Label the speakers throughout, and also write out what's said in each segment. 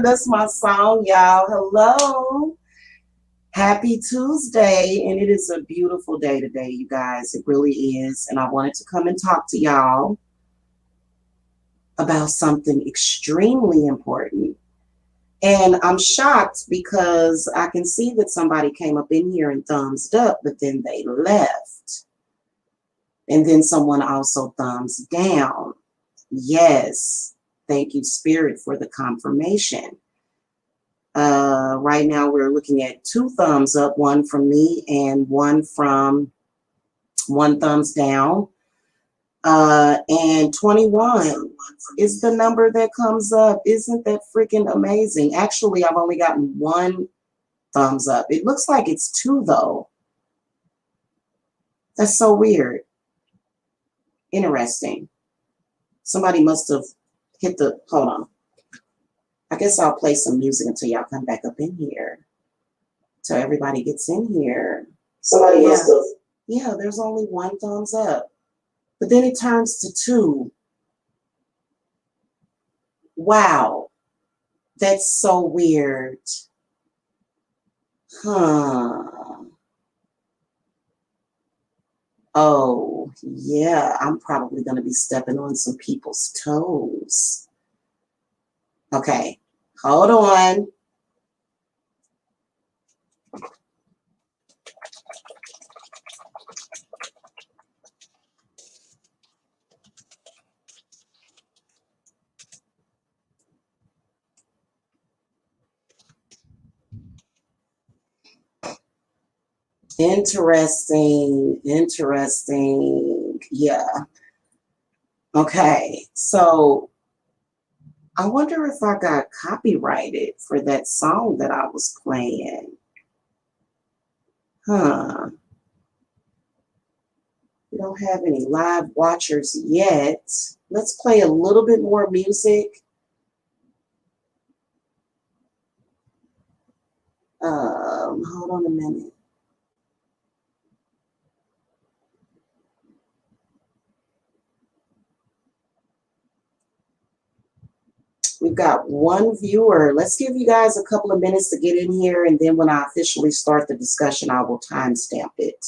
Speaker 1: That's my song, y'all. Hello. Happy Tuesday. And it is a beautiful day today, you guys. It really is. And I wanted to come and talk to y'all about something extremely important. And I'm shocked because I can see that somebody came up in here and thumbs up, but then they left. And then someone also thumbs down. Yes. Thank you, Spirit, for the confirmation. Right now we're looking at 2 thumbs up, one from me and one thumbs down. And 21 is the number that comes up. Isn't that freaking amazing? Actually, I've only gotten 1 thumbs up. It looks like it's 2 though. That's so weird. Interesting. Somebody must have hit the, hold on. I guess I'll play some music until y'all come back up in here. Till everybody gets in here. Somebody must have. Yeah, there's only 1 thumbs up. But then it turns to 2. Wow. That's so weird. Huh. Oh, yeah. I'm probably going to be stepping on some people's toes. Okay. Hold on. Interesting. Interesting. Yeah. Okay. So I wonder if I got copyrighted for that song that I was playing. Huh. We don't have any live watchers yet. Let's play a little bit more music. Hold on a minute. We've got one viewer. Let's give you guys a couple of minutes to get in here, and then when I officially start the discussion, I will timestamp it.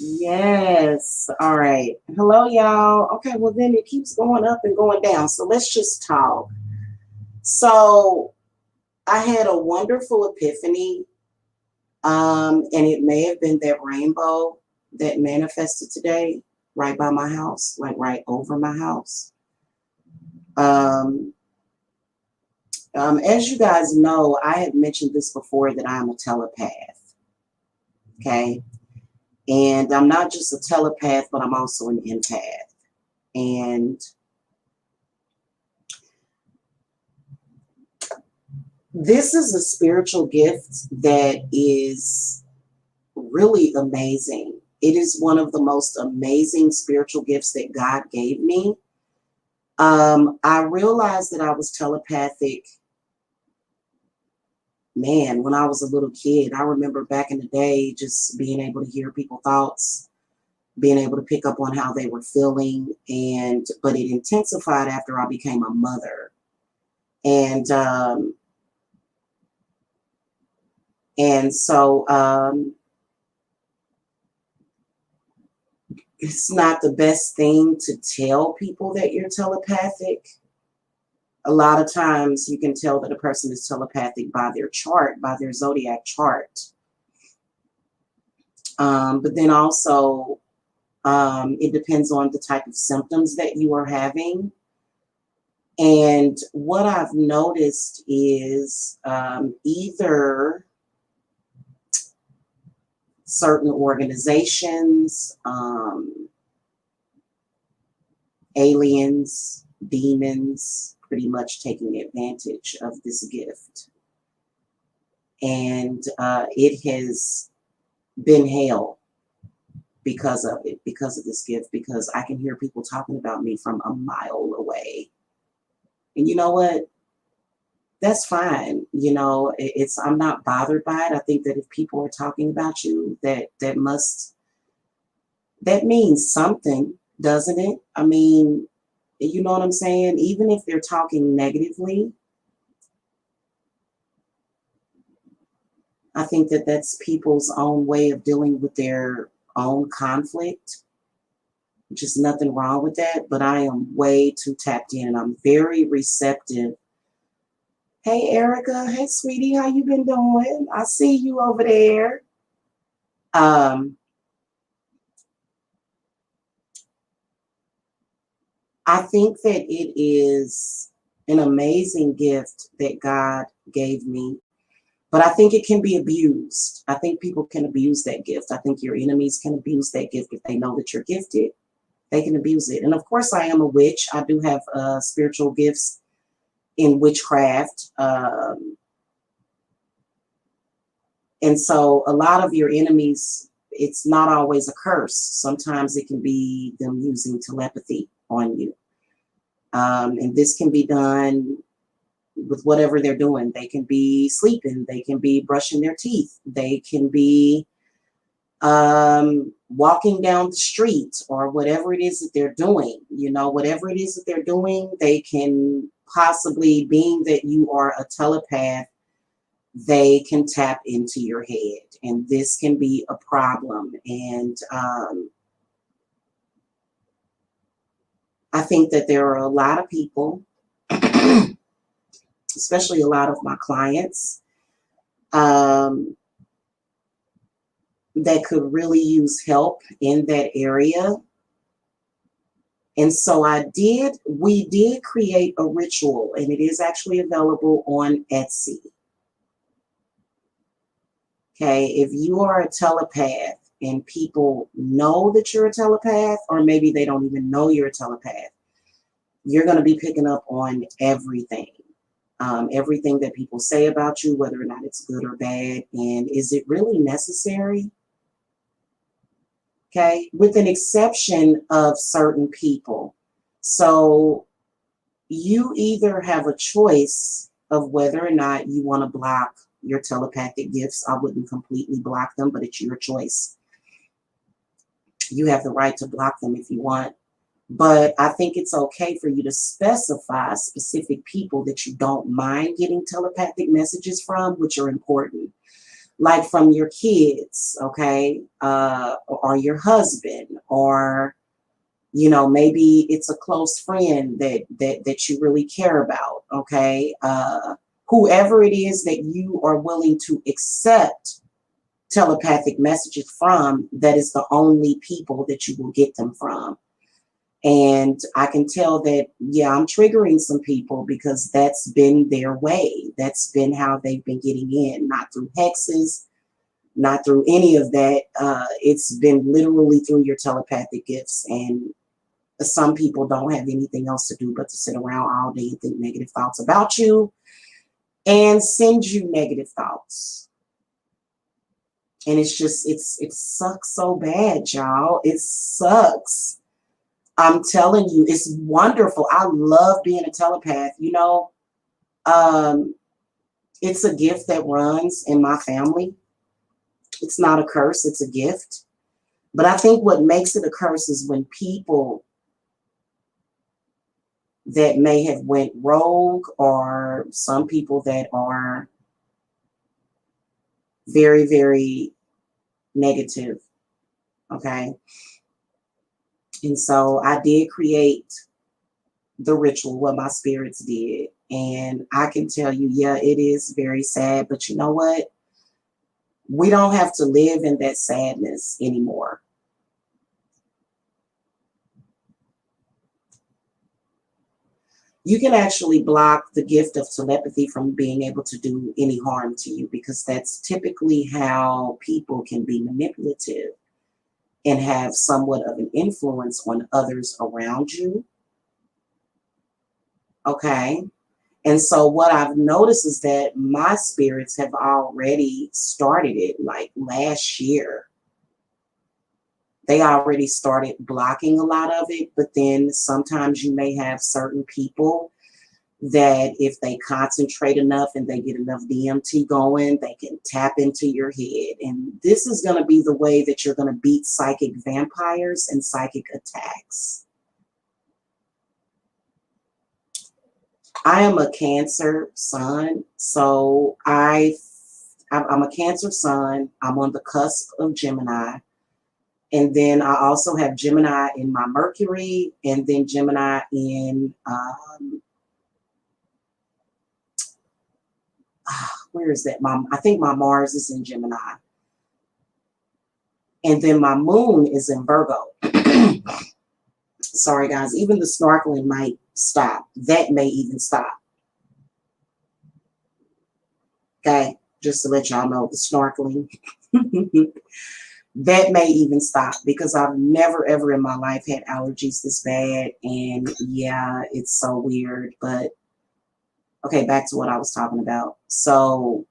Speaker 1: Yes. All right. Hello, y'all. Okay, well, then it keeps going up and going down. So let's just talk. So I had a wonderful epiphany. And it may have been that rainbow that manifested today, right by my house, like right over my house. As you guys know, I have mentioned this before that I'm a telepath. Okay. And I'm not just a telepath, but I'm also an empath. And this is a spiritual gift that is really amazing. It is one of the most amazing spiritual gifts that God gave me. I realized that I was telepathic, man, when I was a little kid. I remember back in the day just being able to hear people's thoughts, being able to pick up on how they were feeling, but it intensified after I became a mother. And so it's not the best thing to tell people that you're telepathic. A lot of times you can tell that a person is telepathic by their chart, by their zodiac chart. But then also, it depends on the type of symptoms that you are having. And what I've noticed is either certain organizations, aliens, demons, pretty much taking advantage of this gift. And it has been hell because of it, because of this gift, because I can hear people talking about me from a mile away. And you know what? That's fine. You know, I'm not bothered by it. I think that if people are talking about you, that means something, doesn't it? I mean, you know what I'm saying? Even if they're talking negatively, I think that that's people's own way of dealing with their own conflict, which is nothing wrong with that. But I am way too tapped in and I'm very receptive. Hey, Erica. Hey, sweetie. How you been doing? I see you over there. I think that it is an amazing gift that God gave me, but I think it can be abused. I think people can abuse that gift. I think your enemies can abuse that gift if they know that you're gifted. They can abuse it. And of course, I am a witch. I do have spiritual gifts in witchcraft. And so a lot of your enemies, it's not always a curse. Sometimes it can be them using telepathy on you. And this can be done with whatever they're doing. They can be sleeping. They can be brushing their teeth. They can be walking down the street or whatever it is that they're doing. You know, whatever it is that they're doing, they can possibly, being that you are a telepath, they can tap into your head. And this can be a problem. And I think that there are a lot of people, especially a lot of my clients, that could really use help in that area. And so we did create a ritual, and it is actually available on Etsy. Okay, if you are a telepath and people know that you're a telepath, or maybe they don't even know you're a telepath, you're going to be picking up on everything. Everything that people say about you, whether or not it's good or bad, and is it really necessary? Okay, with an exception of certain people. So you either have a choice of whether or not you want to block your telepathic gifts. I wouldn't completely block them, but it's your choice. You have the right to block them if you want. But I think it's okay for you to specify specific people that you don't mind getting telepathic messages from, which are important. Like from your kids, okay, or your husband, or, you know, maybe it's a close friend that you really care about, okay? Whoever it is that you are willing to accept telepathic messages from, that is the only people that you will get them from. And I can tell that, yeah, I'm triggering some people because that's been their way. That's been how they've been getting in, not through hexes, not through any of that. It's been literally through your telepathic gifts. And some people don't have anything else to do but to sit around all day and think negative thoughts about you and send you negative thoughts. And it's just, it sucks so bad, y'all. It sucks. I'm telling you, it's wonderful. I love being a telepath. You know, it's a gift that runs in my family. It's not a curse, it's a gift. But I think what makes it a curse is when people that may have went rogue, or some people that are very, very negative, okay? And so I did create the ritual, what my spirits did. And I can tell you, yeah, it is very sad, but you know what? We don't have to live in that sadness anymore. You can actually block the gift of telepathy from being able to do any harm to you, because that's typically how people can be manipulative and have somewhat of an influence on others around you. Okay. And so what I've noticed is that my spirits have already started it like last year. They already started blocking a lot of it, but then sometimes you may have certain people that if they concentrate enough and they get enough DMT going, they can tap into your head. And this is going to be the way that you're going to beat psychic vampires and psychic attacks. I am a Cancer sun, so I'm a Cancer sun. I'm on the cusp of Gemini. And then I also have Gemini in my Mercury, and then Gemini in, where is that? I think my Mars is in Gemini. And then my moon is in Virgo. Sorry, guys. Even the snorkeling might stop. That may even stop. Okay? Just to let y'all know, the snorkeling. That may even stop, because I've never, ever in my life had allergies this bad. And yeah, it's so weird. But okay, back to what I was talking about. So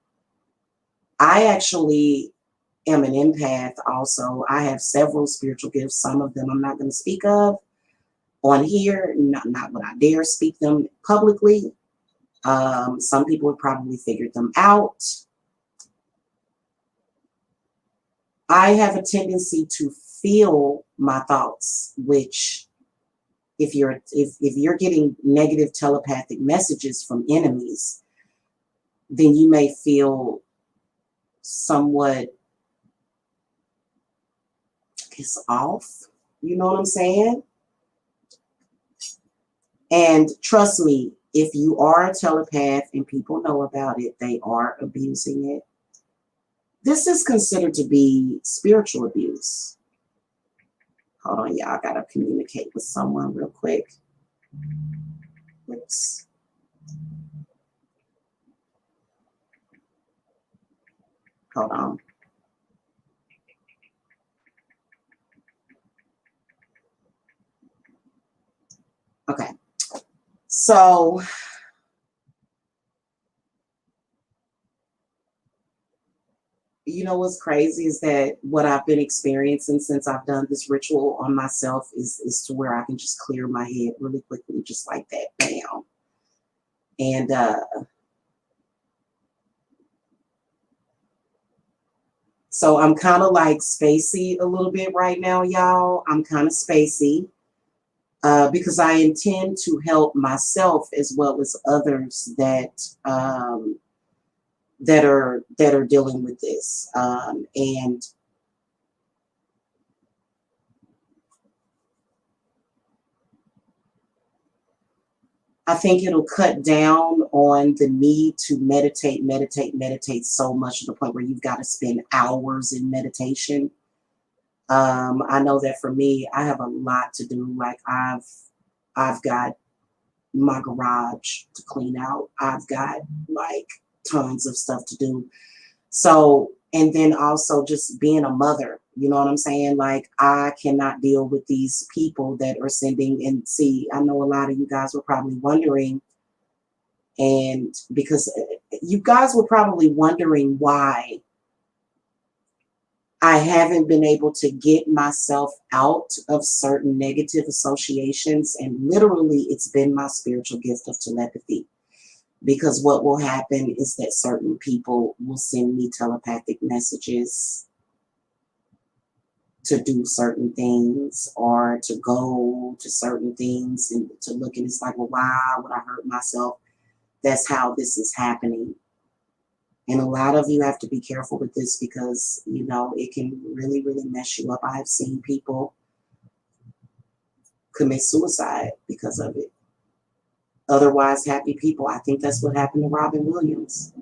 Speaker 1: I actually am an empath also. I have several spiritual gifts. Some of them I'm not going to speak of on here. Not what I dare speak them publicly. Some people have probably figured them out. I have a tendency to feel my thoughts, which if you're getting negative telepathic messages from enemies, then you may feel somewhat, I guess, off. You know what I'm saying? And trust me, if you are a telepath and people know about it, they are abusing it. This is considered to be spiritual abuse. Hold on, y'all. I gotta communicate with someone real quick. Oops. Hold on. Okay. So you know what's crazy is that what I've been experiencing since I've done this ritual on myself is to where I can just clear my head really quickly, just like that. Bam. And so I'm kind of like spacey a little bit right now, y'all. I'm kind of spacey because I intend to help myself as well as others that that are dealing with this. And I think it'll cut down on the need to meditate so much to the point where you've got to spend hours in meditation. I know that for me, I have a lot to do. Like I've got my garage to clean out. I've got like tons of stuff to do. So, and then also just being a mother, you know what I'm saying? Like I cannot deal with these people that are sending, and see, I know a lot of you guys were probably wondering, and because you guys were probably wondering why I haven't been able to get myself out of certain negative associations. And literally, it's been my spiritual gift of telepathy. Because what will happen is that certain people will send me telepathic messages to do certain things or to go to certain things and to look, and it's like, well, why would I hurt myself? That's how this is happening. And a lot of you have to be careful with this because, you know, it can really, really mess you up. I have seen people commit suicide because of it. Otherwise happy people. I think that's what happened to Robin Williams.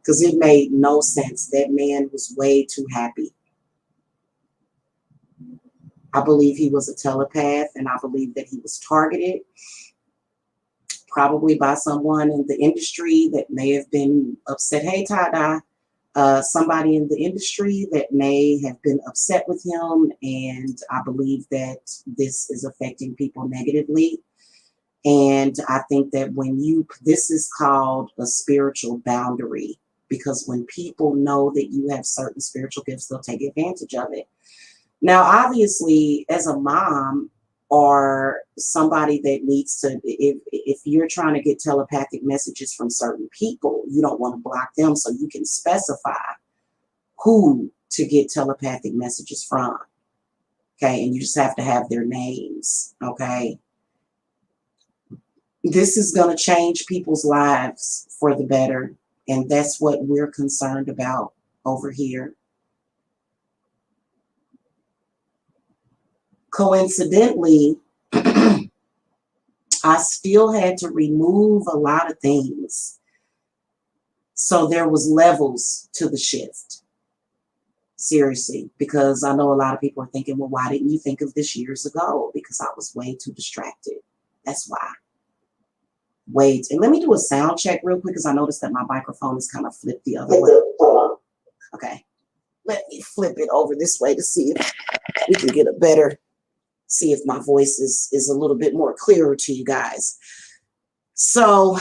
Speaker 1: because it made no sense. That man was way too happy. I believe he was a telepath, and I believe that he was targeted probably by someone in the industry that may have been upset. Hey, Tada. Somebody in the industry that may have been upset with him, and I believe that this is affecting people negatively. And I think that this is called a spiritual boundary, because when people know that you have certain spiritual gifts, they'll take advantage of it. Now, obviously, as a mom or somebody that needs to, if you're trying to get telepathic messages from certain people, you don't want to block them, so you can specify who to get telepathic messages from. Okay, and you just have to have their names. Okay, this is going to change people's lives for the better, and that's what we're concerned about over here. Coincidentally, I still had to remove a lot of things. So there was levels to the shift. Seriously, because I know a lot of people are thinking, well, why didn't you think of this years ago? Because I was way too distracted. That's why. Wait, and let me do a sound check real quick, because I noticed that my microphone is kind of flipped the other way. Okay, let me flip it over this way to see if we can get a better, see if my voice is a little bit more clearer to you guys. So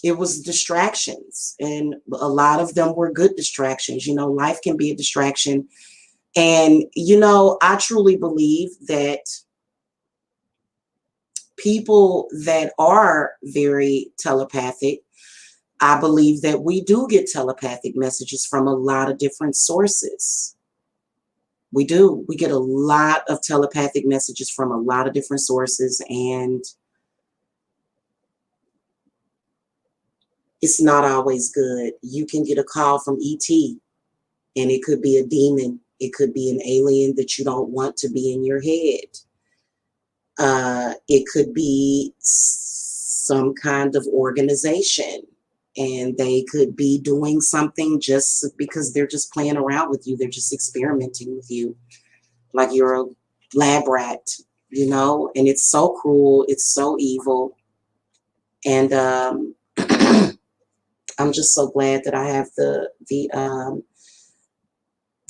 Speaker 1: it was distractions, and a lot of them were good distractions. You know, life can be a distraction. And, you know, I truly believe that people that are very telepathic, I believe that we do get telepathic messages from a lot of different sources. We do. We get a lot of telepathic messages from a lot of different sources, and it's not always good. You can get a call from ET, and it could be a demon. It could be an alien that you don't want to be in your head. It could be some kind of organization, and they could be doing something just because they're just playing around with you. They're just experimenting with you like you're a lab rat, you know, and it's so cruel. It's so evil. And I'm just so glad that I have the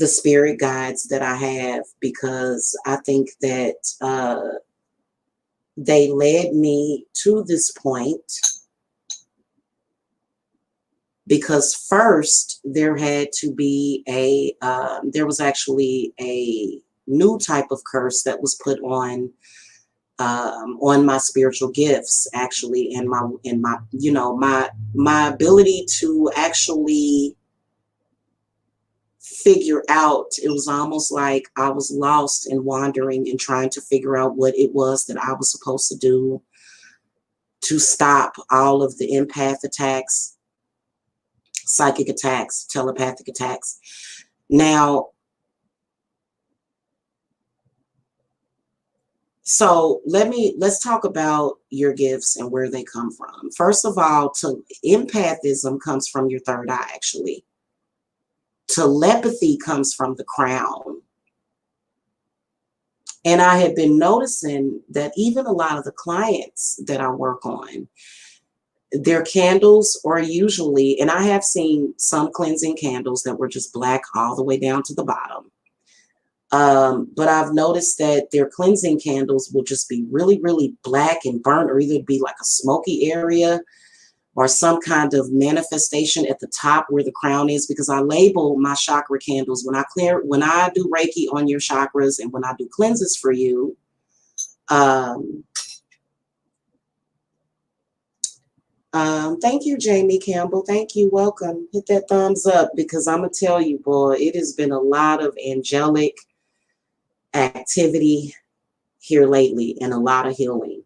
Speaker 1: spirit guides that I have, because I think that they led me to this point because first there had to be there was actually a new type of curse that was put on my spiritual gifts, actually, and my you know, my ability to actually figure out. It was almost like I was lost and wandering and trying to figure out what it was that I was supposed to do to stop all of the empath attacks, psychic attacks, telepathic attacks. Now, so let's talk about your gifts and where they come from. First of all, empathism comes from your third eye, actually. Telepathy comes from the crown. And I have been noticing that even a lot of the clients that I work on, their candles are usually, and I have seen some cleansing candles that were just black all the way down to the bottom. But I've noticed that their cleansing candles will just be really, really black and burnt, or either be like a smoky area or some kind of manifestation at the top where the crown is, because I label my chakra candles when I do Reiki on your chakras and when I do cleanses for you. Thank you, Jamie Campbell. Thank you. Welcome. Hit that thumbs up, because I'm going to tell you, boy, it has been a lot of angelic activity here lately and a lot of healing.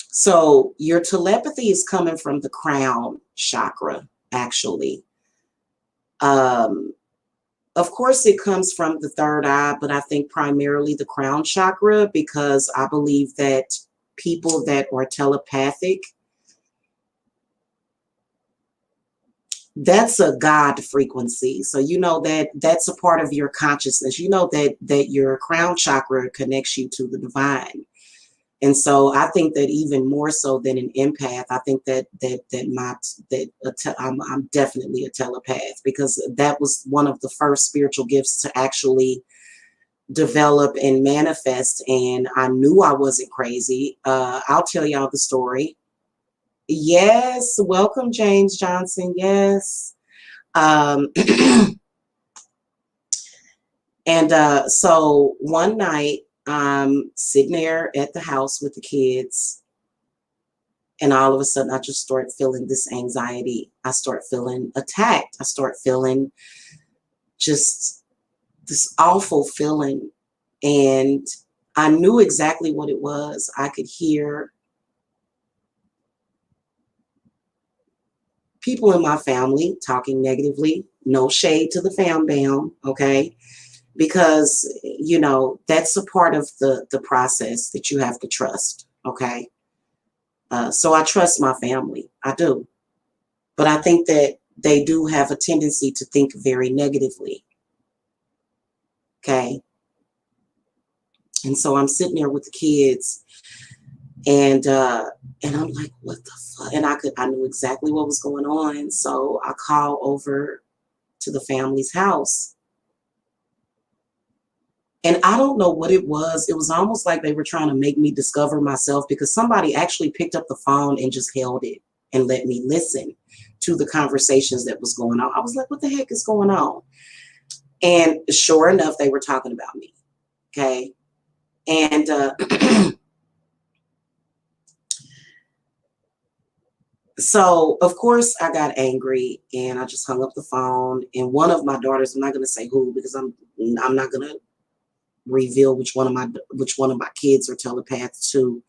Speaker 1: So your telepathy is coming from the crown chakra, actually. Of course, it comes from the third eye, but I think primarily the crown chakra, because I believe that people that are telepathic, that's a God frequency. So you know that that's a part of your consciousness. You know that your crown chakra connects you to the divine. And so I think that even more so than an empath, I think I'm definitely a telepath, because that was one of the first spiritual gifts to actually develop and manifest. And I knew I wasn't crazy. I'll tell y'all the story. Yes, welcome, James Johnson. Yes. Um, and so one night, I'm sitting there at the house with the kids, and all of a sudden, I just start feeling this anxiety. I start feeling attacked. I start feeling just this awful feeling. And I knew exactly what it was. I could hear people in my family talking negatively. No shade to the fam bam, okay? Because, you know, that's a part of the process that you have to trust, okay? So I trust my family. I do. But I think that they do have a tendency to think very negatively, okay? And so I'm sitting there with the kids, and I'm like, what the fuck? And I knew exactly what was going on. So I call over to the family's house. And I don't know what it was. It was almost like they were trying to make me discover myself, because somebody actually picked up the phone and just held it and let me listen to the conversations that was going on. I was like, what the heck is going on? And sure enough, they were talking about me. Okay. And so, of course, I got angry and I just hung up the phone. And one of my daughters, I'm not going to say who, because I'm not going to reveal which one of my kids are telepaths to.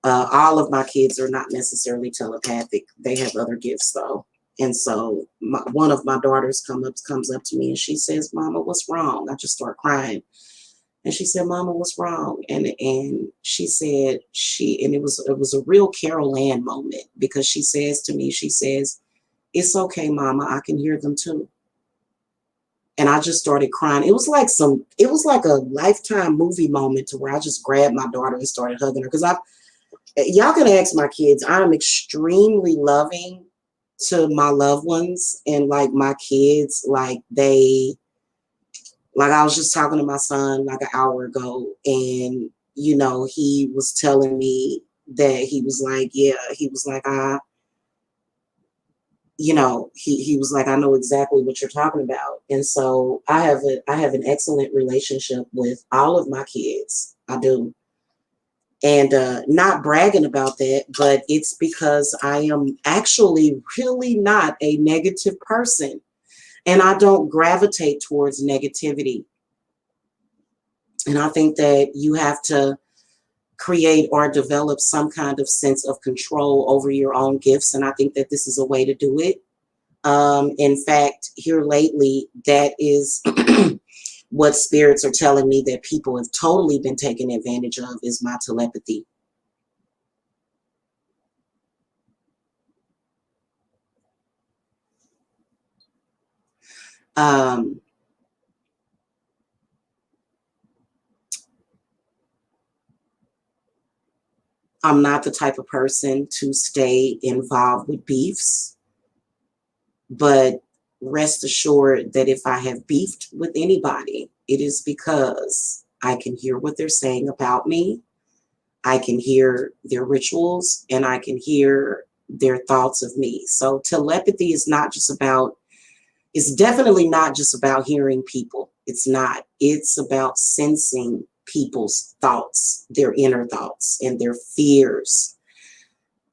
Speaker 1: All of my kids are not necessarily telepathic. They have other gifts though. And so one of my daughters comes up to me and she says, "Mama, what's wrong?" I just start crying. And she said, "Mama, what's wrong?" And she said, and it was a real Carol Ann moment, because she says to me, she says, "It's okay, Mama, I can hear them too." And I just started crying. It was like a Lifetime movie moment, to where I just grabbed my daughter and started hugging her. Because y'all can ask my kids, I'm extremely loving to my loved ones, and like my kids, like I was just talking to my son like an hour ago, and you know, he was telling me that he was like, yeah, he was like, he was like, I know exactly what you're talking about. And so I have an excellent relationship with all of my kids. I do. And not bragging about that, but it's because I am actually really not a negative person, and I don't gravitate towards negativity. And I think that you have to create or develop some kind of sense of control over your own gifts. And I think that this is a way to do it. In fact, here lately, that is what spirits are telling me that people have totally been taken advantage of, is my telepathy. Um, I'm not the type of person to stay involved with beefs, but rest assured that if I have beefed with anybody, it is because I can hear what they're saying about me. I can hear their rituals, and I can hear their thoughts of me. So telepathy is not just about, it's definitely not just about hearing people. It's not. It's about sensing people's thoughts, their inner thoughts and their fears.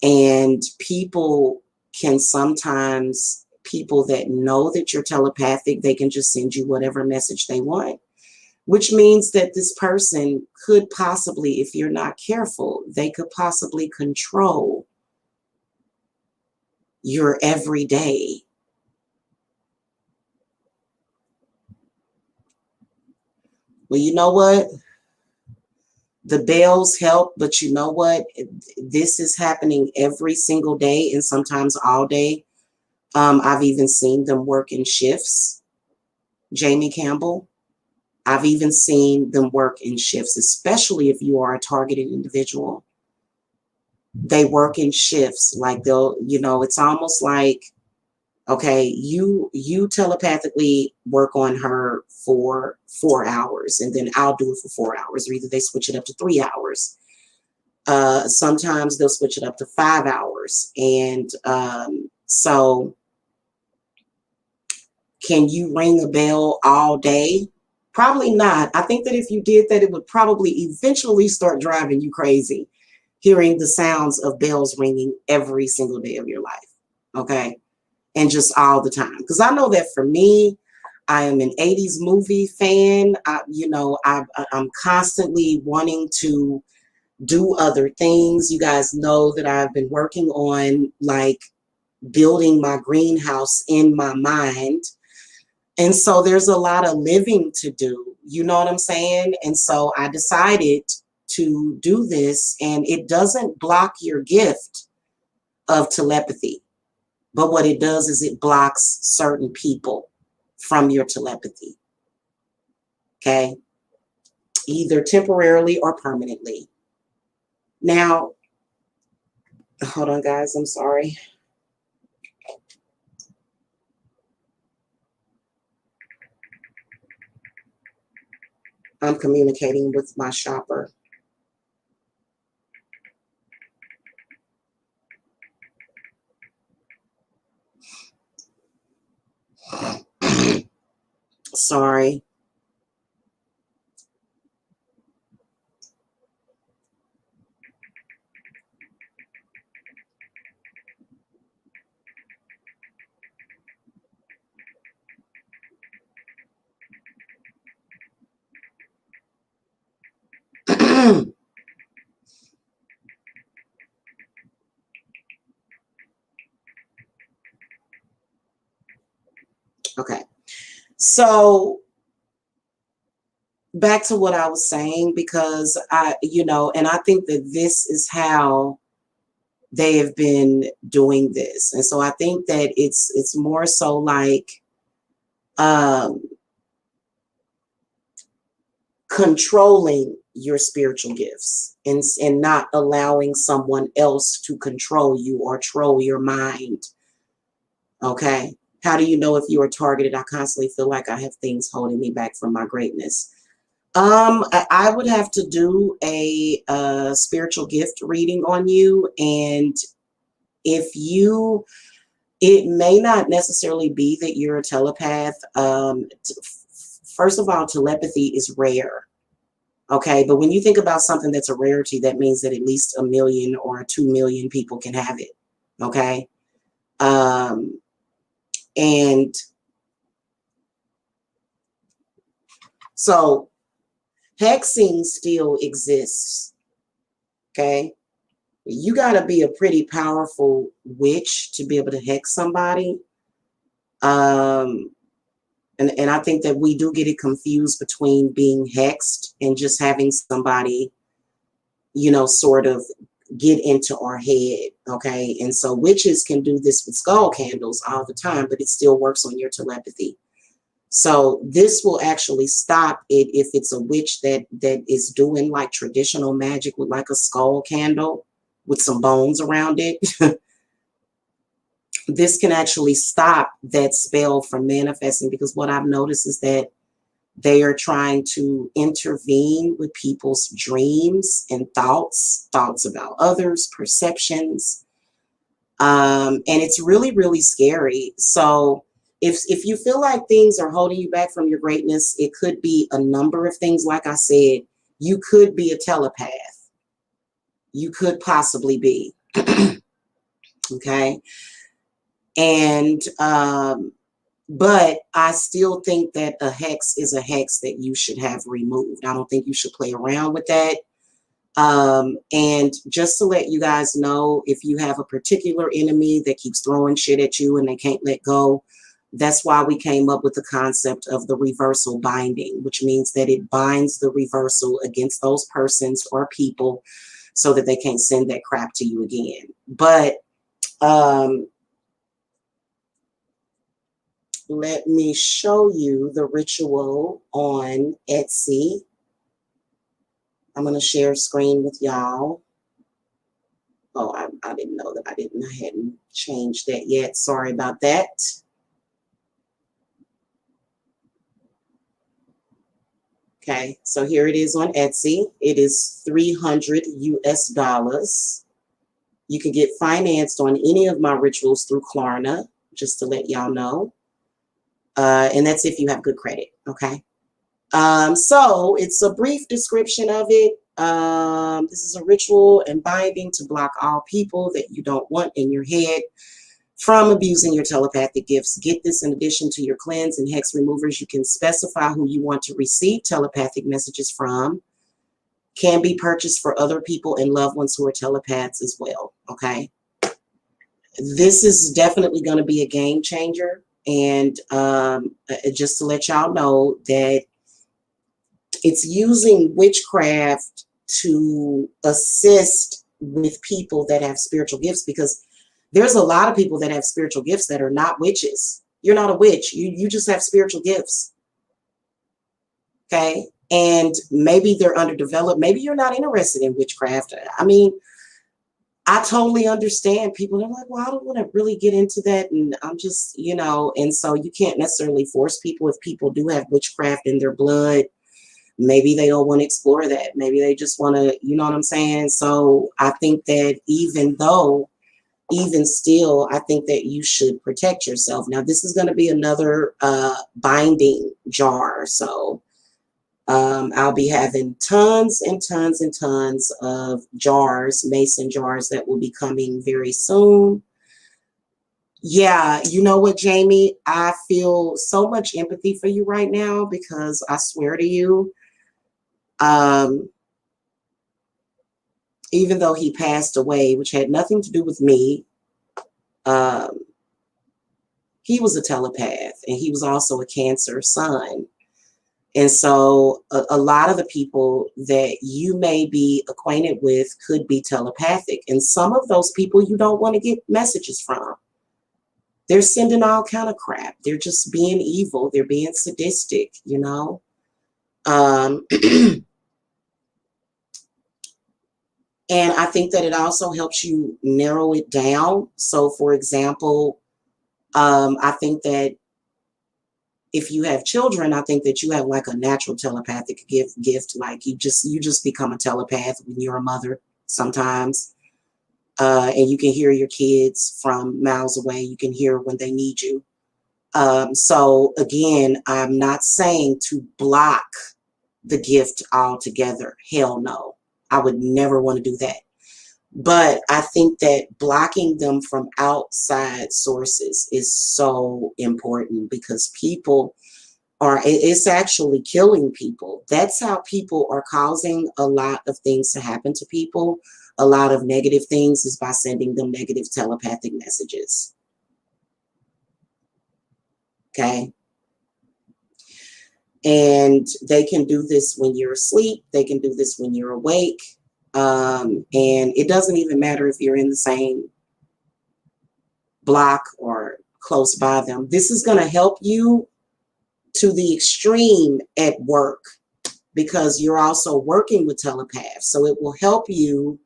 Speaker 1: And people that know that you're telepathic, they can just send you whatever message they want, which means that this person could possibly, if you're not careful, they could possibly control your everyday. Well, you know what? The bells help, but you know what? This is happening every single day and sometimes all day. I've even seen them work in shifts. Jamie Campbell. I've even seen them work in shifts, especially if you are a targeted individual. They work in shifts. Like they'll, it's almost like, okay, you telepathically work on her for 4 hours, and then I'll do it for 4 hours, or either they switch it up to 3 hours. Sometimes they'll switch it up to 5 hours. And so can you ring a bell all day? Probably not. I think that if you did that, it would probably eventually start driving you crazy, hearing the sounds of bells ringing every single day of your life. Okay. And just all the time. Because I know that for me, I am an 80s movie fan. I'm constantly wanting to do other things. You guys know that I've been working on like building my greenhouse in my mind. And so there's a lot of living to do. You know what I'm saying? And so I decided to do this, and it doesn't block your gift of telepathy. But what it does is it blocks certain people from your telepathy. Okay? Either temporarily or permanently. Now, hold on, guys. I'm sorry. I'm communicating with my shopper. Sorry. Okay. So back to what I was saying, because and I think that this is how they have been doing this. And so I think that it's more so like controlling your spiritual gifts, and not allowing someone else to control you or troll your mind. Okay. How do you know if you are targeted? I constantly feel like I have things holding me back from my greatness. I would have to do a spiritual gift reading on you. And if you, it may not necessarily be that you're a telepath. First of all, telepathy is rare. Okay. But when you think about something that's a rarity, that means that at least 1 million or 2 million people can have it. Okay. And so hexing still exists. Okay. You got to be a pretty powerful witch to be able to hex somebody. And I think that we do get it confused between being hexed and just having somebody, sort of get into our head. Okay. And so witches can do this with skull candles all the time, but it still works on your telepathy. So this will actually stop it if it's a witch that is doing like traditional magic with like a skull candle with some bones around it. This can actually stop that spell from manifesting, because what I've noticed is that they are trying to intervene with people's dreams and thoughts about others, perceptions. And it's really, really scary. So if you feel like things are holding you back from your greatness, it could be a number of things. Like I said, you could be a telepath. You could possibly be. Okay. And, but I still think that a hex is a hex that you should have removed. I don't think you should play around with that. And just to let you guys know, if you have a particular enemy that keeps throwing shit at you and they can't let go, That's why we came up with the concept of the reversal binding, which means that it binds the reversal against those persons or people so that they can't send that crap to you again. But let me show you the ritual on Etsy. I'm going to share screen with y'all. Oh, I didn't know that I hadn't changed that yet. Sorry about that. Okay, so here it is on Etsy. It is $300 US. You can get financed on any of my rituals through Klarna, just to let y'all know. And that's if you have good credit, okay? So it's a brief description of it. This is a ritual and binding to block all people that you don't want in your head from abusing your telepathic gifts. Get this in addition to your cleanse and hex removers. You can specify who you want to receive telepathic messages from. Can be purchased for other people and loved ones who are telepaths as well, okay? This is definitely going to be a game changer. And just to let y'all know that it's using witchcraft to assist with people that have spiritual gifts, because there's a lot of people that have spiritual gifts that are not witches. You're not a witch. You just have spiritual gifts. Okay? And maybe they're underdeveloped. Maybe you're not interested in witchcraft. I mean, I totally understand. People are like, well, I don't want to really get into that. And I'm just, you know, and so you can't necessarily force people. If people do have witchcraft in their blood, maybe they don't want to explore that. Maybe they just want to, you know what I'm saying? So I think that even still, I think that you should protect yourself. Now, this is going to be another binding jar. So I'll be having tons and tons and tons of jars, mason jars, that will be coming very soon. Yeah, you know what, Jamie? I feel so much empathy for you right now, because I swear to you, even though he passed away, which had nothing to do with me, he was a telepath, and he was also a Cancer sun. And so a lot of the people that you may be acquainted with could be telepathic. And some of those people you don't want to get messages from. They're sending all kind of crap. They're just being evil. They're being sadistic, you know. And I think that it also helps you narrow it down. So, for example, I think that if you have children, I think that you have like a natural telepathic gift. Like you just become a telepath when you're a mother sometimes. And you can hear your kids from miles away. You can hear when they need you. So again, I'm not saying to block the gift altogether. Hell no. I would never want to do that. But I think that blocking them from outside sources is so important, because people it's actually killing people. That's how people are causing a lot of things to happen to people. A lot of negative things is by sending them negative telepathic messages. Okay? And they can do this when you're asleep. They can do this when you're awake. And it doesn't even matter if you're in the same block or close by them. This is going to help you to the extreme at work, because you're also working with telepaths. So it will help you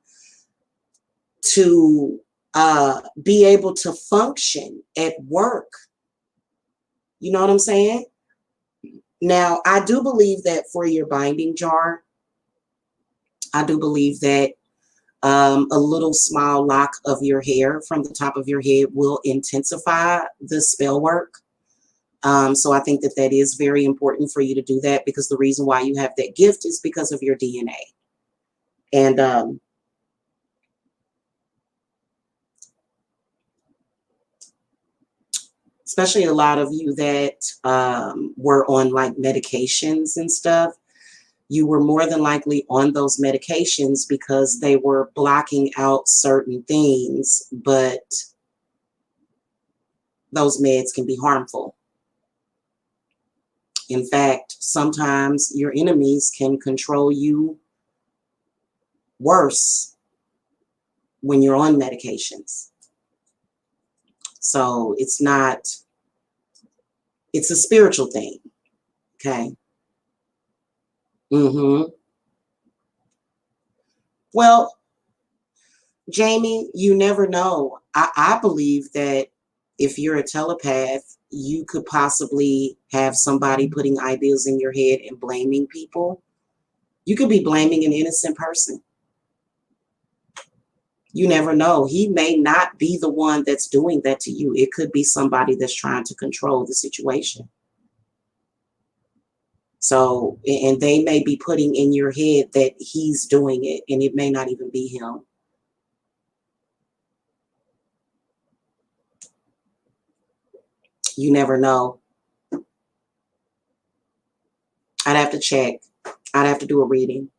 Speaker 1: to be able to function at work. You know what I'm saying? Now, I do believe that for your binding jar, I do believe that a little small lock of your hair from the top of your head will intensify the spell work. So I think that that is very important for you to do that, because the reason why you have that gift is because of your DNA. And especially a lot of you that were on like medications and stuff, you were more than likely on those medications because they were blocking out certain things, but those meds can be harmful. In fact, sometimes your enemies can control you worse when you're on medications. So it's a spiritual thing. Okay. Well, Jamie, you never know. I believe that if you're a telepath, you could possibly have somebody putting ideas in your head and blaming people. You could be blaming an innocent person. You never know. He may not be the one that's doing that to you. It could be somebody that's trying to control the situation. So, and they may be putting in your head that he's doing it, and it may not even be him. You never know. I'd have to check. I'd have to do a reading.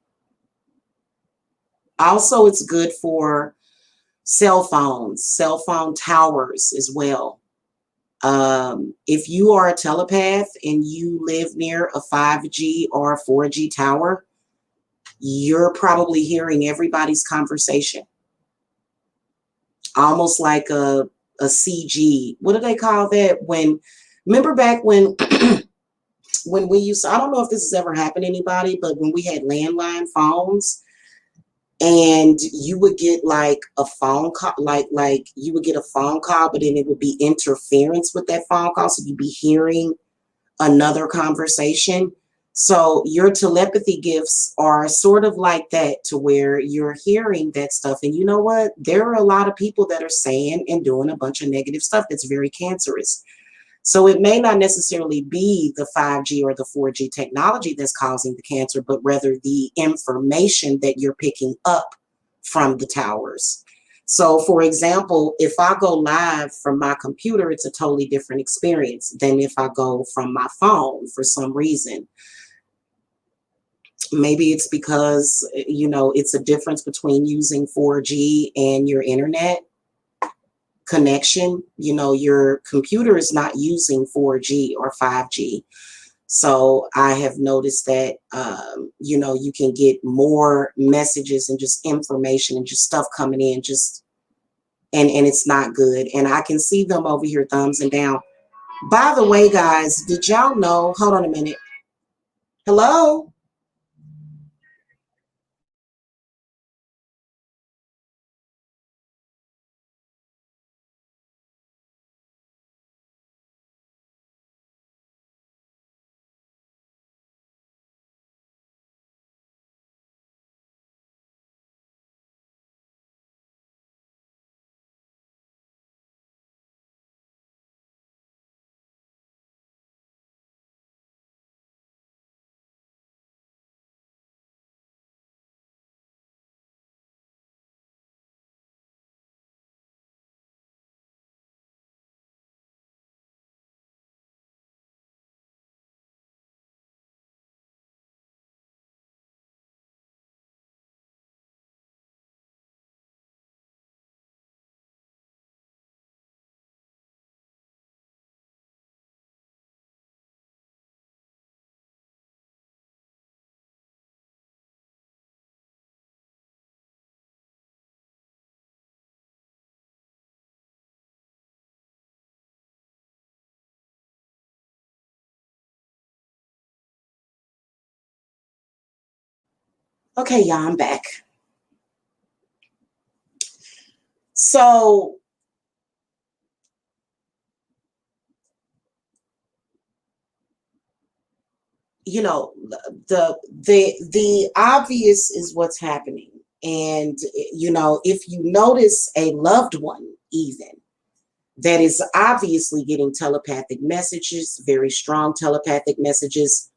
Speaker 1: Also, it's good for cell phones, cell phone towers as well. If you are a telepath and you live near a 5G or a 4G tower, you're probably hearing everybody's conversation. Almost like a CG. What do they call that? Remember back when when we used to, I don't know if this has ever happened to anybody, but when we had landline phones and you would get like a phone call, like you would get a phone call, but then it would be interference with that phone call. So you'd be hearing another conversation. So your telepathy gifts are sort of like that, to where you're hearing that stuff. And you know what? There are a lot of people that are saying and doing a bunch of negative stuff that's very cancerous. So it may not necessarily be the 5G or the 4G technology that's causing the cancer, but rather the information that you're picking up from the towers. So for example, if I go live from my computer, it's a totally different experience than if I go from my phone for some reason. Maybe it's because, it's a difference between using 4G and your internet connection. Your computer is not using 4G or 5G. So I have noticed that, you can get more messages and just information and just stuff coming in, and it's not good. And I can see them over here, thumbs and down. By the way, guys, did y'all know, hold on a minute. Hello? Okay, y'all, I'm back. So, the obvious is what's happening. And, if you notice a loved one, even that is obviously getting telepathic messages, very strong telepathic messages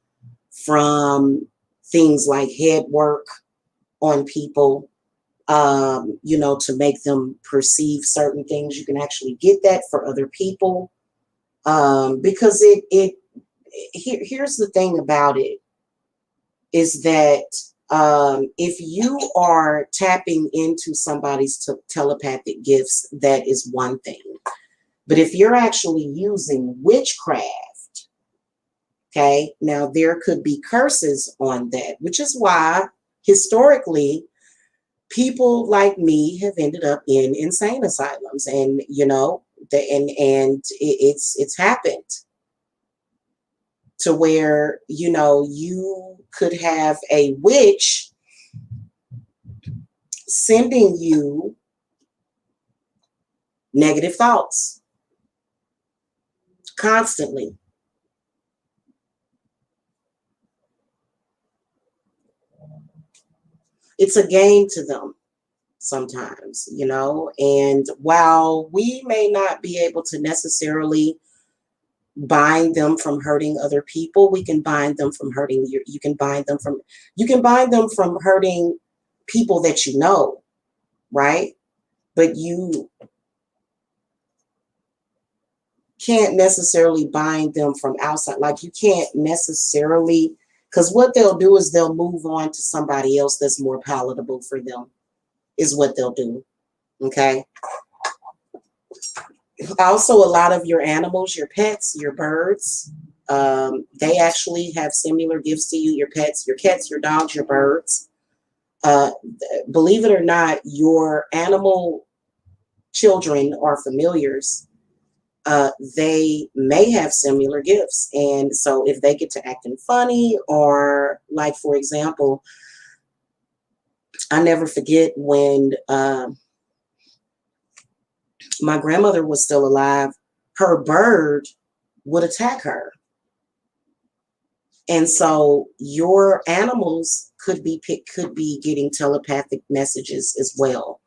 Speaker 1: from things like head work on people, to make them perceive certain things. You can actually get that for other people, because here's the thing about it, is that if you are tapping into somebody's telepathic gifts, that is one thing. But if you're actually using witchcraft, Okay. Now there could be curses on that, which is why historically people like me have ended up in insane asylums, and it's happened to where you could have a witch sending you negative thoughts constantly. It's a game to them sometimes, and while we may not be able to necessarily bind them from hurting other people, we can bind them from hurting you can bind them from hurting people that you know, right? But you can't necessarily bind them from outside. Like you can't necessarily, because what they'll do is they'll move on to somebody else that's more palatable for them, is what they'll do. Okay. Also, a lot of your animals, your pets, your birds, they actually have similar gifts to you. Your pets, your cats, your dogs, your birds. Uh, Believe it or not, your animal children or familiars, they may have similar gifts. And so if they get to acting funny, or like, for example, I never forget when my grandmother was still alive, her bird would attack her. And so your animals could be getting telepathic messages as well.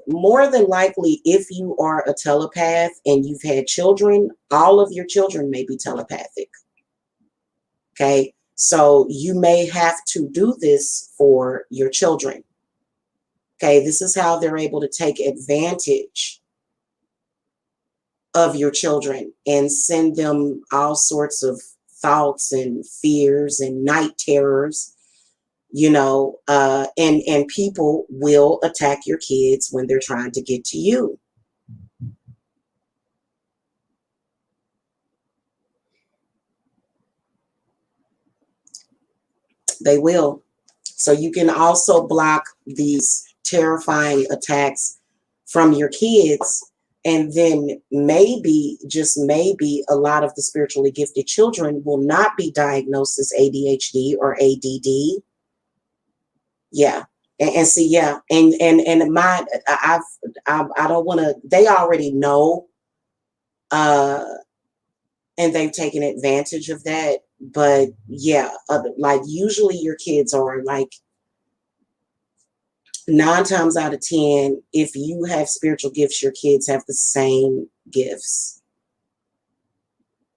Speaker 1: More than likely, if you are a telepath and you've had children, all of your children may be telepathic. Okay, so you may have to do this for your children. Okay, this is how they're able to take advantage of your children and send them all sorts of thoughts and fears and night terrors, and people will attack your kids when they're trying to get to you. They will. So you can also block these terrifying attacks from your kids. And then maybe, just maybe, a lot of the spiritually gifted children will not be diagnosed as ADHD or ADD. Yeah. And see, yeah. And my, I don't want to, they already know, uh, and they've taken advantage of that. But yeah, like usually your kids are like 9 times out of 10, if you have spiritual gifts, your kids have the same gifts.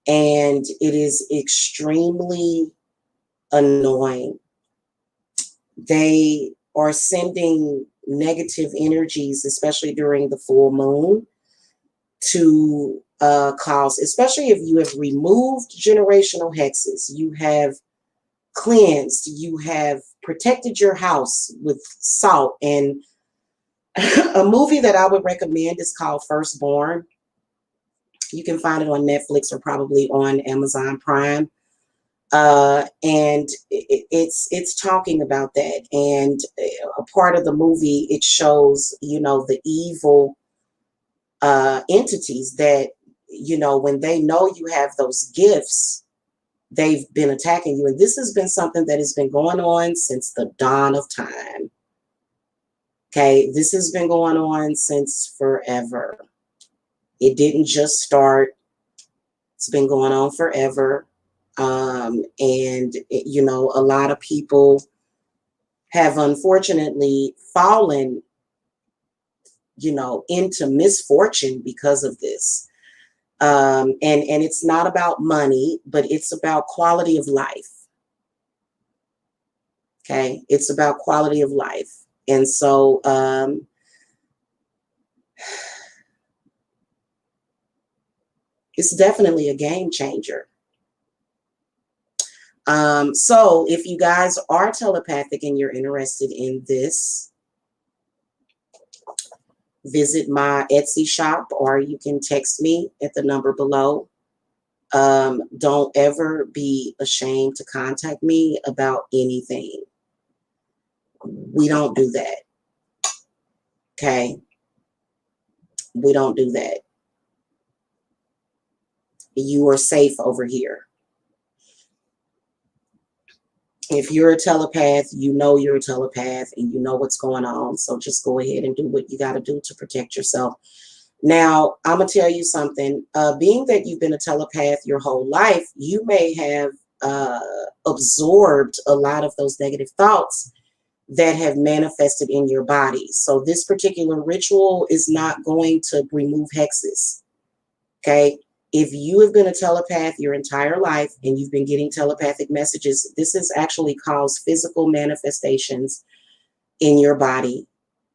Speaker 1: And it is extremely annoying. They are sending negative energies, especially during the full moon, to cause, especially if you have removed generational hexes, you have cleansed, you have protected your house with salt. And a movie that I would recommend is called Firstborn. You can find it on Netflix or probably on Amazon Prime. And it's talking about that. And a part of the movie, it shows, the evil entities that, when they know you have those gifts, they've been attacking you. And this has been something that has been going on since the dawn of time. Okay, this has been going on since forever. It didn't just start. It's been going on forever. A lot of people have unfortunately fallen, into misfortune because of this. And it's not about money, but it's about quality of life. Okay, it's about quality of life. And so it's definitely a game changer. So if you guys are telepathic and you're interested in this, visit my Etsy shop, or you can text me at the number below. Don't ever be ashamed to contact me about anything. We don't do that. Okay? We don't do that. You are safe over here. If you're a telepath, you know you're a telepath and you know what's going on. So just go ahead and do what you got to do to protect yourself. Now, I'm going to tell you something. Being that you've been a telepath your whole life, you may have absorbed a lot of those negative thoughts that have manifested in your body. So this particular ritual is not going to remove hexes. Okay? If you have been a telepath your entire life and you've been getting telepathic messages, this has actually caused physical manifestations in your body,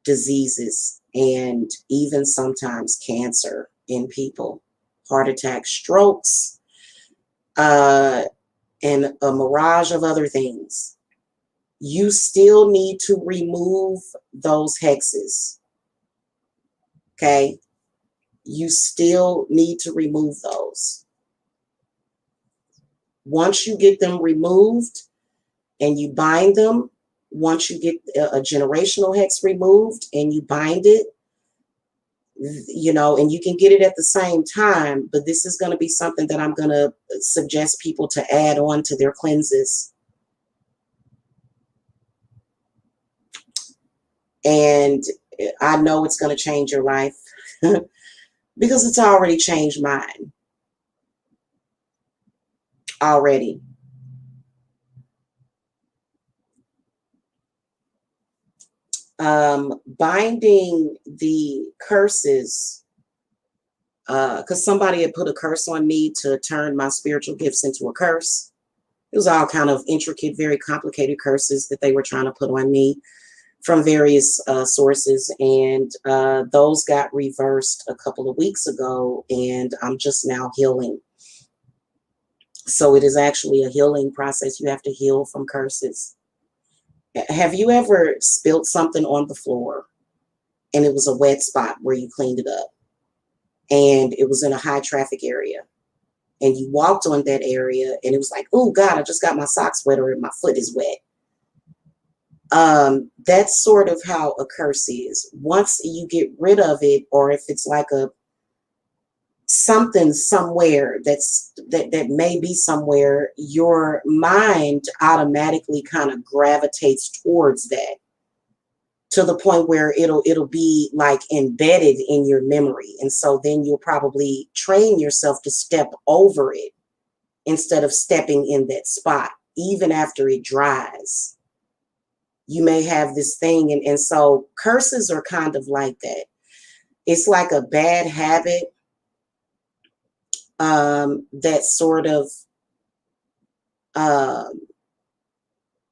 Speaker 1: diseases, and even sometimes cancer in people, heart attacks, strokes, and a mirage of other things. You still need to remove those hexes. Okay? You still need to remove those. Once you get them removed and you bind them, once you get a generational hex removed and you bind it, you know, and you can get it at the same time, but this is going to be something that I'm going to suggest people to add on to their cleanses. And I know it's going to change your life because it's already changed mine. Already. Binding the curses, because somebody had put a curse on me to turn my spiritual gifts into a curse. It was all kind of intricate, very complicated curses that they were trying to put on me from various sources, and those got reversed a couple of weeks ago, and I'm just now healing. So it is actually a healing process. You have to heal from curses. Have you ever spilled something on the floor and it was a wet spot where you cleaned it up and it was in a high traffic area and you walked on that area and it was like, oh God, I just got my socks wet or my foot is wet. That's sort of how a curse is. Once you get rid of it, or if it's like a something somewhere that may be somewhere, your mind automatically kind of gravitates towards that to the point where it'll be like embedded in your memory. And so then you'll probably train yourself to step over it instead of stepping in that spot, even after it dries. You may have this thing. And so curses are kind of like that. It's like a bad habit that sort of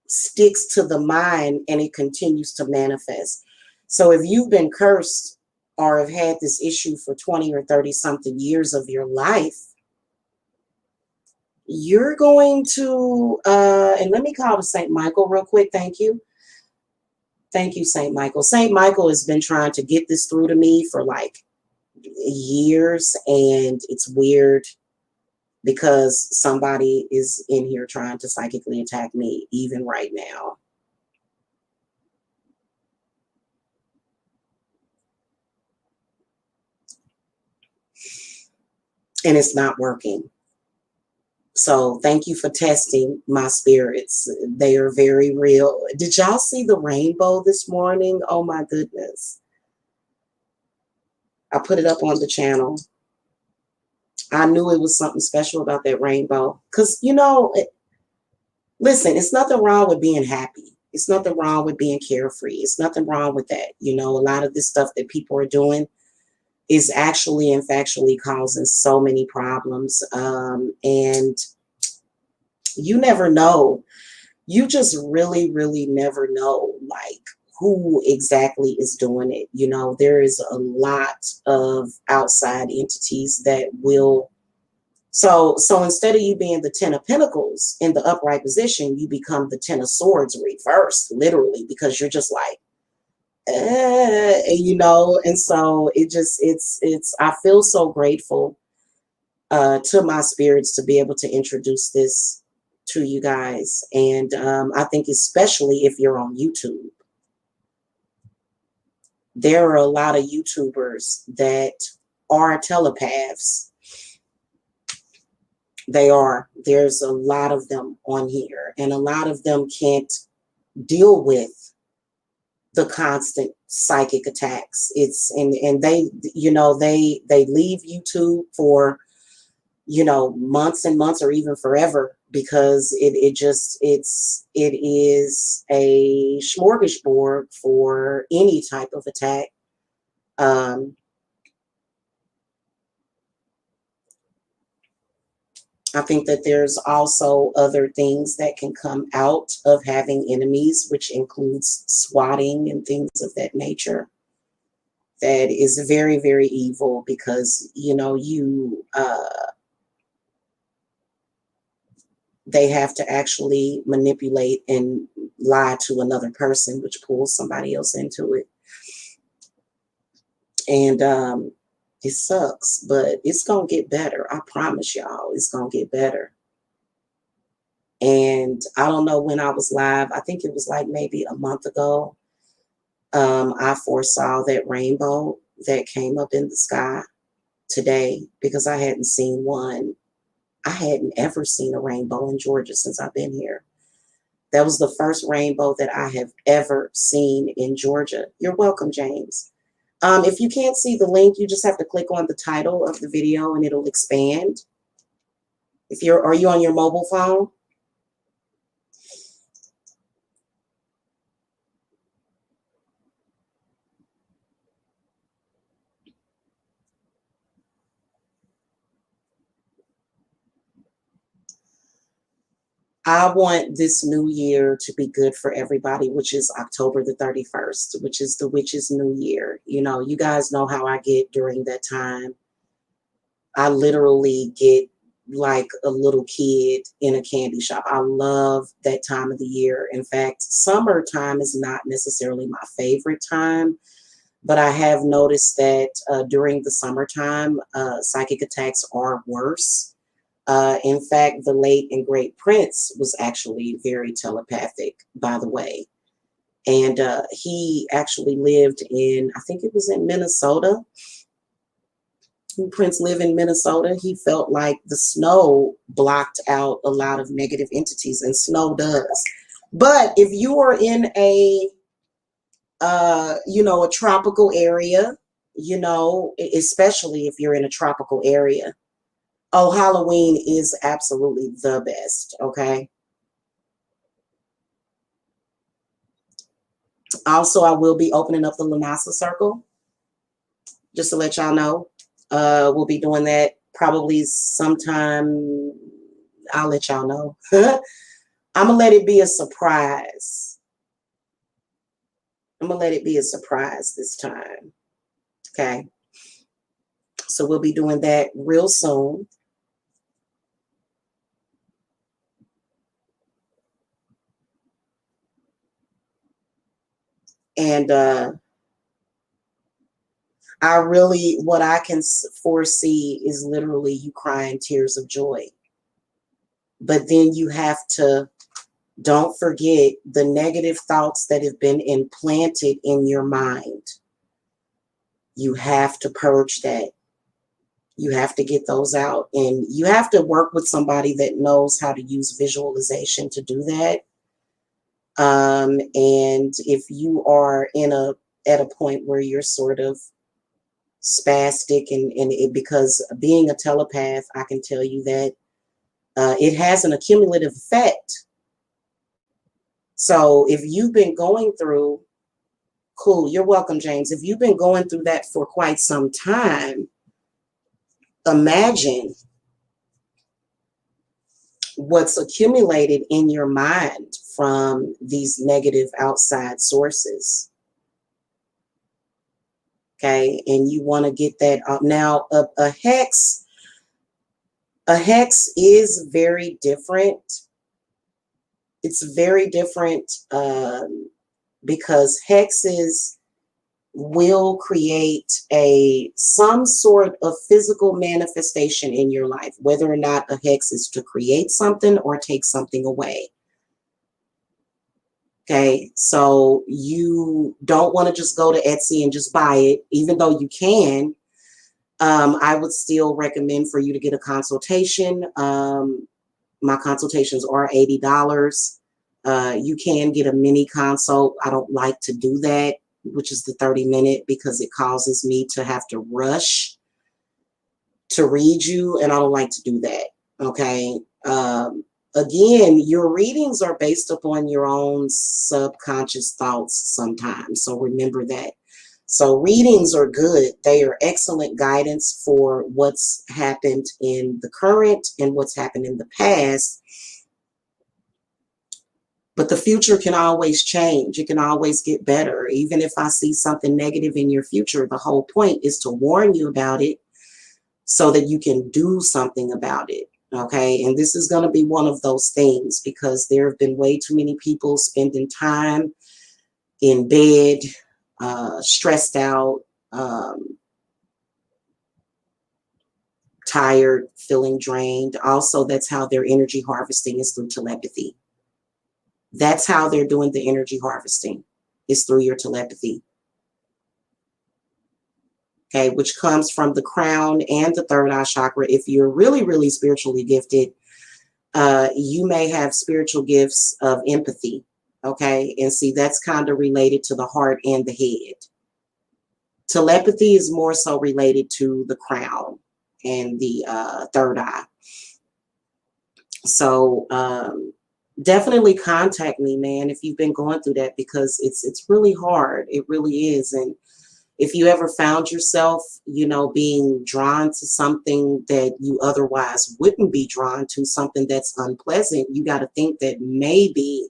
Speaker 1: sticks to the mind and it continues to manifest. So if you've been cursed or have had this issue for 20 or 30 something years of your life, you're going to, and let me call to St. Michael real quick. Thank you. Thank you, St. Michael. St. Michael has been trying to get this through to me for like years, and it's weird because somebody is in here trying to psychically attack me even right now. And it's not working. So thank you for testing my spirits. They are very real. Did y'all see the rainbow this morning? Oh my goodness. I put it up on the channel. I knew it was something special about that rainbow. Because, you know, listen, it's nothing wrong with being happy. It's nothing wrong with being carefree. It's nothing wrong with that. You know, a lot of this stuff that people are doing is actually and factually causing so many problems. And you never know. You just really, really never know, like, who exactly is doing it. You know, there is a lot of outside entities that will. So instead of you being the 10 of Pentacles in the upright position, you become the 10 of Swords reversed, literally, because you're just like, you know. And so it just, it's, I feel so grateful to my spirits to be able to introduce this to you guys. And I think especially if you're on YouTube, there are a lot of YouTubers that are telepaths. They are. There's a lot of them on here, and a lot of them can't deal with the constant psychic attacks. It's and they, you know, they leave YouTube for, you know, months and months or even forever, because it is a smorgasbord for any type of attack. I think that there's also other things that can come out of having enemies, which includes swatting and things of that nature. That is very, very evil, because, you know, they have to actually manipulate and lie to another person, which pulls somebody else into it. And it sucks, but it's going to get better. I promise y'all, it's going to get better. And I don't know when I was live. I think it was like maybe a month ago. I foresaw that rainbow that came up in the sky today, because I hadn't seen one. I hadn't ever seen a rainbow in Georgia since I've been here. That was the first rainbow that I have ever seen in Georgia. You're welcome, James. If you can't see the link, you just have to click on the title of the video and it'll expand. Are you on your mobile phone? I want this new year to be good for everybody, which is October the 31st, which is the witch's new year. You know, you guys know how I get during that time. I literally get like a little kid in a candy shop. I love that time of the year. In fact, summertime is not necessarily my favorite time, but I have noticed that during the summertime, psychic attacks are worse. In fact, the late and great Prince was actually very telepathic, by the way. And he actually lived in, I think it was in Minnesota. Prince lived in Minnesota. He felt like the snow blocked out a lot of negative entities, and snow does. But if you are in a, you know, a tropical area, you know, especially if you're in a tropical area, oh, Halloween is absolutely the best, okay? Also, I will be opening up the Lanasa Circle, just to let y'all know. We'll be doing that probably sometime. I'll let y'all know. I'm going to let it be a surprise. I'm going to let it be a surprise this time, okay? So we'll be doing that real soon. And what I can foresee is literally you crying tears of joy. But then you have to, don't forget the negative thoughts that have been implanted in your mind. You have to purge that. You have to get those out. And you have to work with somebody that knows how to use visualization to do that. And if you are at a point where you're sort of spastic because being a telepath, I can tell you that it has an accumulative effect. So if you've been going through, cool, you're welcome, James. If you've been going through that for quite some time, imagine what's accumulated in your mind from these negative outside sources. Okay, and you want to get that out. Now, a hex is very different. It's very different because hexes will create some sort of physical manifestation in your life, whether or not a hex is to create something or take something away. Okay, so you don't want to just go to Etsy and just buy it, even though you can. I would still recommend for you to get a consultation. My consultations are $80. You can get a mini consult. I don't like to do that, which is the 30-minute, because it causes me to have to rush to read you, and I don't like to do that. Okay. Again, your readings are based upon your own subconscious thoughts sometimes. So remember that. So readings are good. They are excellent guidance for what's happened in the current and what's happened in the past. But the future can always change. It can always get better. Even if I see something negative in your future, the whole point is to warn you about it so that you can do something about it. Okay. And this is going to be one of those things, because there have been way too many people spending time in bed, stressed out, tired, feeling drained. Also, that's how they're energy harvesting, is through telepathy. That's how they're doing the energy harvesting, is through your telepathy. Okay, which comes from the crown and the third eye chakra. If you're really, really spiritually gifted, you may have spiritual gifts of empathy. Okay, and see, that's kind of related to the heart and the head. Telepathy is more so related to the crown and the third eye. So definitely contact me, man, if you've been going through that, because it's really hard. It really is. And if you ever found yourself, you know, being drawn to something that you otherwise wouldn't be drawn to, something that's unpleasant, you got to think that maybe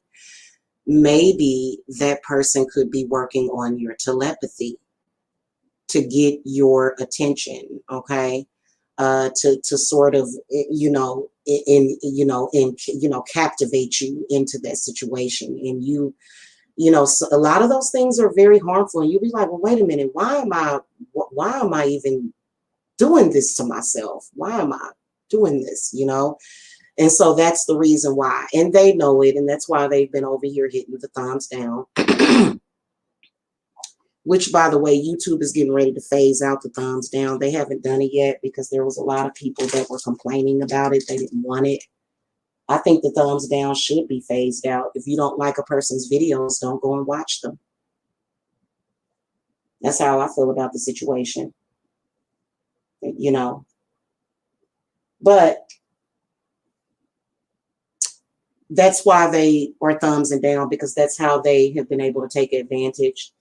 Speaker 1: that person could be working on your telepathy to get your attention. Okay. To sort of, captivate you into that situation. And so a lot of those things are very harmful, and you'll be like, well, wait a minute, why am I even doing this to myself? Why am I doing this? And so that's the reason why, and they know it, and that's why they've been over here hitting the thumbs down. Which, by the way, YouTube is getting ready to phase out the thumbs down. They haven't done it yet because there was a lot of people that were complaining about it. They didn't want it. I think the thumbs down should be phased out. If you don't like a person's videos, don't go and watch them. That's how I feel about the situation. But that's why they are thumbs and down, because that's how they have been able to take advantage.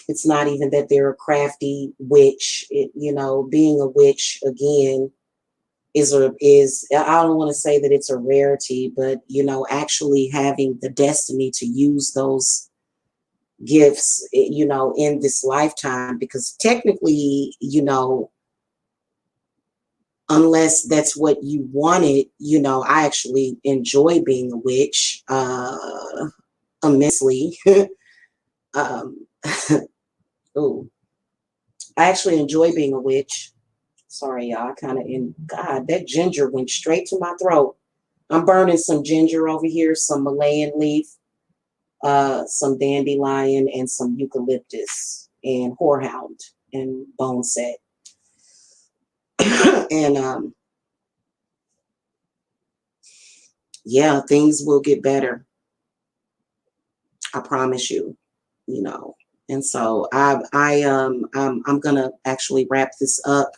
Speaker 1: It's not even that they're a crafty witch. Being a witch, again, is I don't want to say that it's a rarity, but actually having the destiny to use those gifts, in this lifetime, because technically, unless that's what you wanted, I actually enjoy being a witch immensely. Oh, I actually enjoy being a witch. Sorry, y'all. God, that ginger went straight to my throat. I'm burning some ginger over here, some Malayan leaf, some dandelion, and some eucalyptus, and horehound, and bone set. And yeah, things will get better. I promise you. And so I'm gonna actually wrap this up,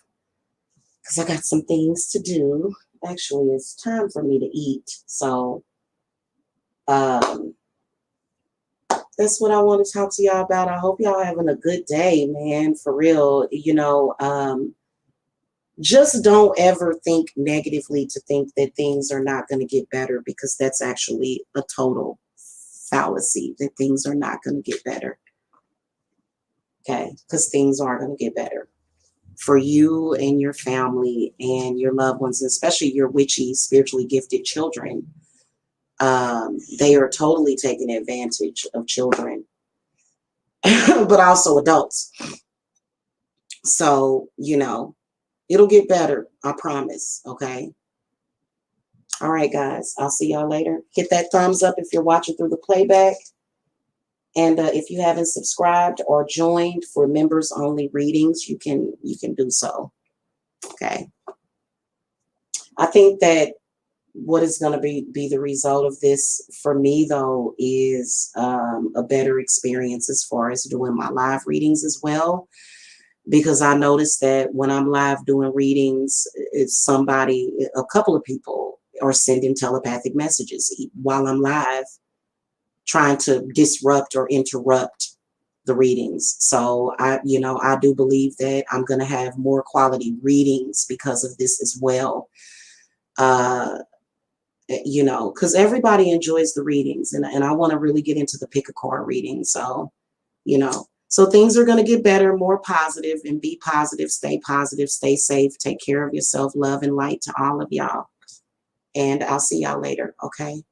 Speaker 1: because I got some things to do. Actually, it's time for me to eat. So that's what I want to talk to y'all about. I hope y'all having a good day, man. For real. Just don't ever think negatively to think that things are not going to get better, because that's actually a total fallacy, that things are not going to get better. Okay, because things are going to get better for you and your family and your loved ones, especially your witchy, spiritually gifted children. They are totally taking advantage of children. but also adults. So, you know, it'll get better. I promise. Okay. All right, guys. I'll see y'all later. Hit that thumbs up if you're watching through the playback. And if you haven't subscribed or joined for members only readings, you can do so. Okay. I think that what is going to be the result of this for me, though, is a better experience as far as doing my live readings as well. Because I noticed that when I'm live doing readings, it's a couple of people are sending telepathic messages while I'm live, trying to disrupt or interrupt the readings. So I do believe that I'm going to have more quality readings because of this as well. Because everybody enjoys the readings, and I want to really get into the pick a card reading. So, so things are going to get better, more positive, and be positive, stay safe, take care of yourself, love and light to all of y'all. And I'll see y'all later. Okay.